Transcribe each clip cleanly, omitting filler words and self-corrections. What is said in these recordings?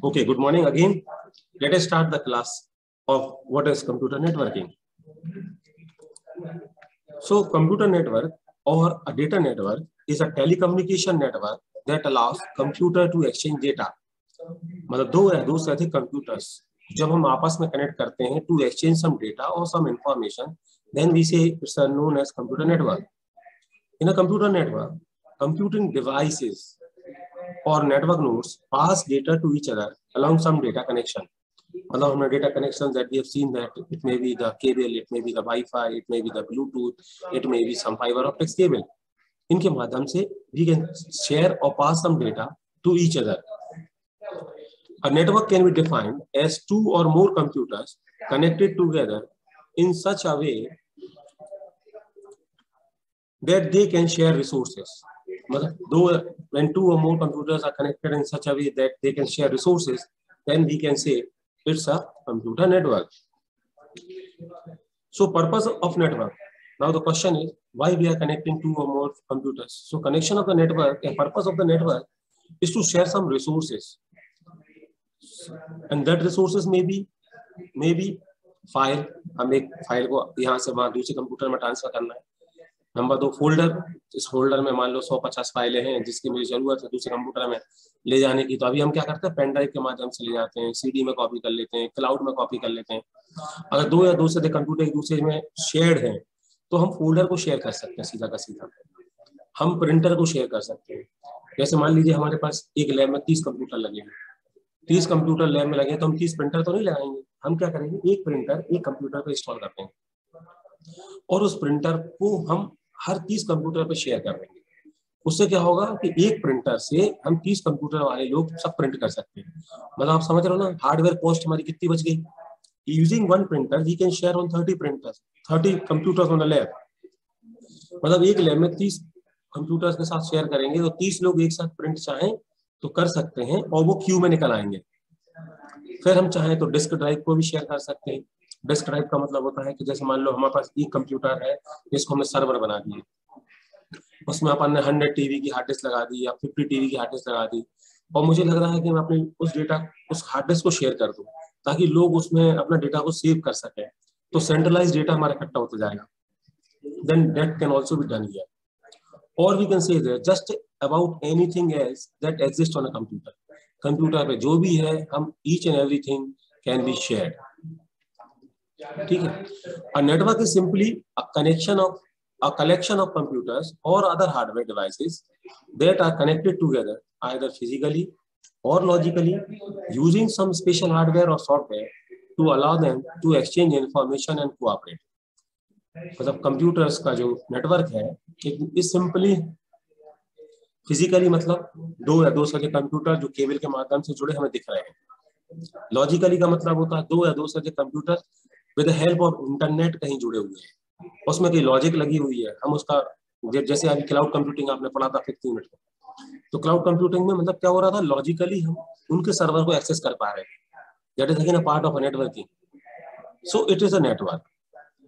Okay, good morning again. Let us start the class of what is computer networking. So, computer network or a data network is a telecommunication network that allows computer to exchange data. मतलब दो से अधिक computers जब हम आपस में connect करते हैं to exchange some data or some information, then we say it's known as computer network. In a computer network, computing devices or network nodes pass data to each other along some data connection. मतलब हमने data connections that we have seen that it may be the cable, it may be the Wi-Fi, it may be the Bluetooth, it may be some fiber optics cable. इनके माध्यम से we can share or pass some data to each other. A network can be defined as two or more computers connected together in such a way that they can share resources. मतलब when two or more computers are connected in such a way that they can share resources, then we can say it's a computer network. So purpose of network. Now the question is why we are connecting two or more computers. So connection of the network and purpose of the network is to share some resources, and that resources may be file. हम एक file को यहाँ से वहाँ दूसरे computer में transfer करना है. Number 2 folder. इस फोल्डर में मान लो 150 फाइलें हैं जिसकी मुझे जरूरत है दूसरे कंप्यूटर में ले जाने की. तो अभी हम क्या करते हैं, पेन ड्राइव के माध्यम से ले जाते हैं, सीडी में कॉपी कर लेते हैं, क्लाउड में कॉपी कर लेते हैं. अगर दो या दो से अधिक कंप्यूटर एक दूसरे में शेयर्ड हैं तो हम फोल्डर को शेयर कर सकते हैं सीधा का सीधा. हम प्रिंटर को शेयर कर सकते हैं. जैसे मान लीजिए हमारे पास एक लैब में 30 कंप्यूटर लगे हैं. 30 कंप्यूटर लैब में लगे तो हम 30 प्रिंटर तो नहीं लगाएंगे. हम क्या करेंगे, एक प्रिंटर एक कंप्यूटर पे इंस्टॉल करते हैं और उस प्रिंटर को हम हर 30 कंप्यूटर पे शेयर कर देंगे. उससे क्या होगा कि एक प्रिंटर से हम 30 कंप्यूटर वाले लोग सब प्रिंट कर सकते हैं. मतलब आप समझ रहे हो ना, हार्डवेयर कॉस्ट हमारी कितनी बच गई. Using one printer we can share on 30 printers, 30 computers on a lab. मतलब एक लैब में 30 कंप्यूटर्स के साथ शेयर करेंगे तो 30 लोग एक साथ प्रिंट चाहें तो कर सकते हैं और वो क्यू में निकल आएंगे. फिर हम चाहें तो डिस्क ड्राइव को भी शेयर कर सकते हैं. डिस्क ड्राइव का मतलब होता है कि जैसे मान लो हमारे पास एक कंप्यूटर है जिसको हमने सर्वर बना दिया, उसमें अपन ने 100 टीबी की हार्ड डिस्क लगा दी या 50 टीबी की हार्ड डिस्क लगा दी और मुझे लग रहा है कि मैं अपने उस डेटा उस हार्ड डिस्क को शेयर कर दूं ताकि लोग उसमें अपना डेटा को सेव कर सकें. तो सेंट्रलाइज डेटा हमारा इकट्ठा होता जाएगा. Then that can also be done here. और we can say that just about anything else that exist on a computer. Computer पे जो भी है हम each and everything can be shared. ठीक है. A network is simply a collection of computers or other hardware devices that are connected together either physically or logically using some special hardware or software to allow them to exchange information and cooperate. मतलब computers का जो network है इस simply physically मतलब दो या दो से अधिक कंप्यूटर जो केबल के माध्यम से जुड़े हमें दिख रहे हैं. लॉजिकली का मतलब होता है दो या दो से अधिक computer with the help of internet कहीं जुड़े हुए हैं, उसमें कोई लॉजिक लगी हुई है. हम उसका जैसे अभी क्लाउड कंप्यूटिंग आपने पढ़ा था 5 मिनट में, तो क्लाउड कंप्यूटिंग में मतलब क्या हो रहा था, लॉजिकली हम उनके सर्वर को एक्सेस कर पा रहे हैं. That is again a part of a networking. So it is a network.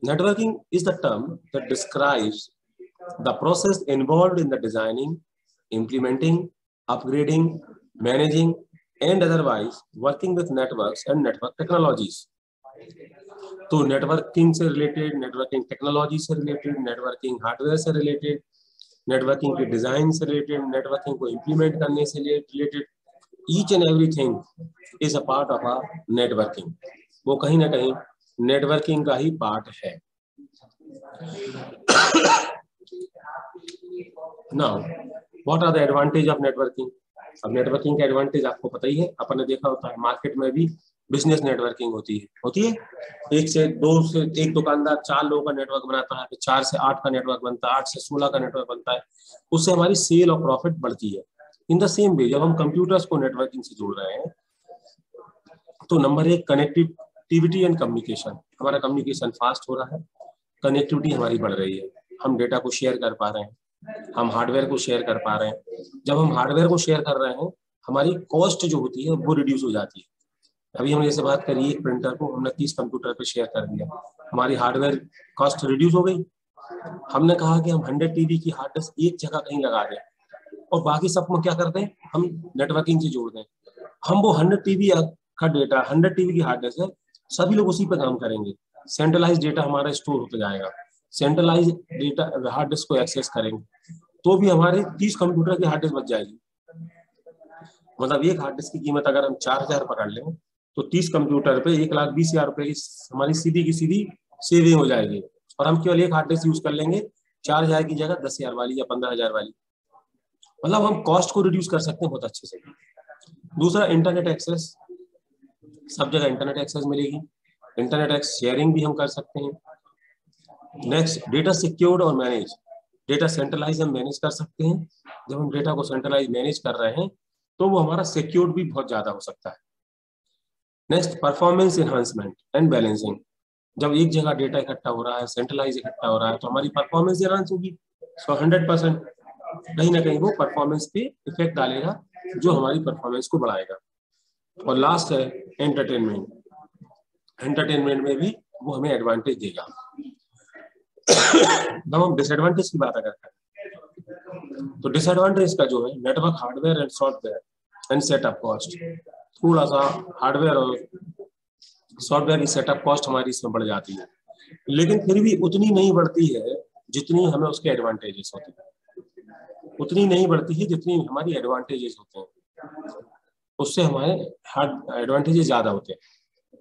Networking is the term that describes the process involved in the designing, implementing, upgrading, managing, and otherwise working with networks and network technologies. तो networking से related, networking technology से related, networking hardware से related, networking के design से related, networking को implement करने से related, each and everything is a part of a networking. वो कहीं ना कहीं नेटवर्किंग का ही पार्ट है. Now what are the advantage of networking. अब नेटवर्किंग का एडवांटेज आपको पता ही है, अपन ने देखा होता है मार्केट में भी बिजनेस नेटवर्किंग होती है. एक से दो से एक दुकानदार 4 लोगों का नेटवर्क बनाता है, फिर 4 से 8 का नेटवर्क बनता है, 8 से 16 का नेटवर्क बनता है. उससे हमारी सेल और प्रॉफिट बढ़ती है. इन द सेम वे जब हम कंप्यूटर्स को नेटवर्किंग से जोड़ रहे हैं तो नंबर 1 कनेक्टिविटी एंड कम्युनिकेशन. हमारा कम्युनिकेशन फास्ट हो रहा है, कनेक्टिविटी हमारी बढ़ रही है, हम डेटा को शेयर कर पा रहे हैं, हम हार्डवेयर को शेयर कर पा रहे हैं. जब हम हार्डवेयर को शेयर कर रहे हैं हमारी कॉस्ट जो होती है वो रिड्यूस हो जाती है. अभी हम जैसे बात करिए, एक प्रिंटर को हमने 30 कंप्यूटर पे शेयर कर दिया, हमारी हार्डवेयर कॉस्ट रिड्यूस हो गई. हमने कहा कि हम 100 टीबी की हार्ड डिस्क एक जगह कहीं लगा दें और बाकी सब में क्या करते हैं, हम नेटवर्किंग से जोड़ते हैं। हम वो 100 टीबी का डेटा, 100 टीबी की हार्ड डिस्क है, सभी लोग उसी पे काम करेंगे। सेंट्रलाइज डेटा हमारा स्टोर होता जाएगा, सेंट्रलाइज डेटा हार्ड डिस्क को एक्सेस करेंगे, तो भी हमारे 30 कंप्यूटर की हार्ड डिस्क बच जाएगी। मतलब एक हार्ड डिस्क की कीमत अगर हम 4000 पकड़ लें तो 30 कंप्यूटर पे 1,20,000 रुपए की हमारी सीधी की सीधी सेविंग हो जाएगी। और हम केवल एक हार्ड डिस्क यूज कर लेंगे 4000 की जगह 10,000 वाली या 15,000 वाली। मतलब हम कॉस्ट को रिड्यूस कर सकते हैं बहुत अच्छे से। दूसरा, इंटरनेट एक्सेस, सब जगह इंटरनेट एक्सेस मिलेगी, इंटरनेट एक्सेस शेयरिंग भी हम कर सकते हैं। नेक्स्ट, डेटा सिक्योर्ड और मैनेज, डेटा सेंट्रलाइज हम मैनेज कर सकते हैं। जब हम डेटा को सेंट्रलाइज मैनेज कर रहे हैं तो वो हमारा सिक्योर्ड भी बहुत ज्यादा हो सकता है। Next, performance enhancement and balancing, जब एक जगह डेटा इकट्ठा हो रहा है, सेंट्रलाइज इकट्ठा हो रहा है, तो हमारी परफॉर्मेंस एनहांस होगी। सो 100% कहीं ना कहीं वो परफॉर्मेंस पे इफेक्ट डालेगा, जो हमारी परफॉर्मेंस को बढ़ाएगा। और लास्ट है एंटरटेनमेंट, एंटरटेनमेंट में भी वो हमें एडवांटेज देगा। जब हम डिसएडवांटेज की बात अगर करें तो डिसएडवांटेज का जो है, network hardware and software and setup cost, थोड़ा सा हार्डवेयर और सॉफ्टवेयर की सेटअप कॉस्ट हमारी इसमें बढ़ जाती है, लेकिन फिर भी उतनी नहीं बढ़ती है जितनी हमें उसके एडवांटेजेस होते हैं, उतनी नहीं बढ़ती है जितनी हमारी एडवांटेजेस होते हैं, उससे हमारे एडवांटेजेस ज्यादा होते हैं।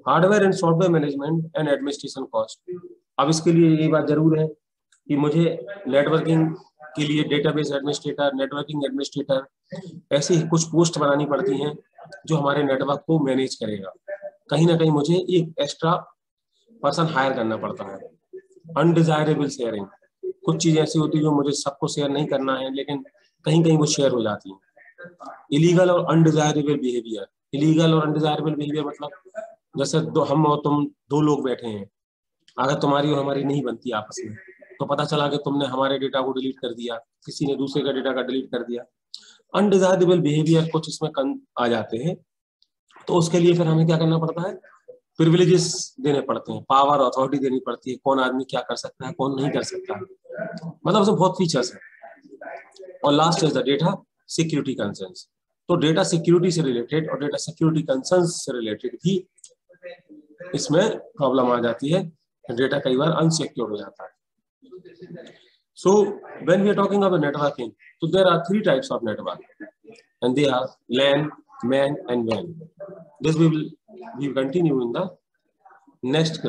Hardware and software management and administration cost, अब इसके लिए ये बात जरूर है कि मुझे नेटवर्किंग के लिए डेटाबेस एडमिनिस्ट्रेटर, नेटवर्किंग एडमिनिस्ट्रेटर, ऐसी कुछ पोस्ट बनानी पड़ती हैं जो हमारे नेटवर्क को मैनेज करेगा। कहीं ना कहीं मुझे एक एक्स्ट्रा पर्सन हायर करना पड़ता है। अनडिजायरेबल शेयरिंग, कुछ चीजें ऐसी होती है जो मुझे सबको शेयर नहीं करना है, लेकिन कहीं कहीं वो शेयर हो जाती है। इलीगल और अनडिजायरेबल बिहेवियर, इलीगल और अनडिजायरेबल बिहेवियर मतलब जैसे हम और तुम दो लोग बैठे हैं, अगर तुम्हारी और हमारी नहीं बनती आपस में, तो पता चला कि तुमने हमारे डेटा को डिलीट कर दिया, किसी ने दूसरे का डेटा का डिलीट कर दिया। अनडिजायरेबल बिहेवियर कुछ इसमें आ जाते हैं, तो उसके लिए फिर हमें क्या करना पड़ता है, प्रिविलेजेस देने पड़ते हैं, पावर अथॉरिटी देनी पड़ती है, कौन आदमी क्या कर सकता है, कौन नहीं कर सकता है, मतलब उसमें बहुत फीचर्स है। और last is the data security concerns, तो डेटा सिक्योरिटी से रिलेटेड और डेटा सिक्योरिटी कंसर्न्स से रिलेटेड भी इसमें प्रॉब्लम आ जाती है, डेटा कई बार अनसिक्योर हो जाता है। So when we are talking about networking, so there are 3 types of network, and they are LAN, MAN, and WAN. This we will continue in the next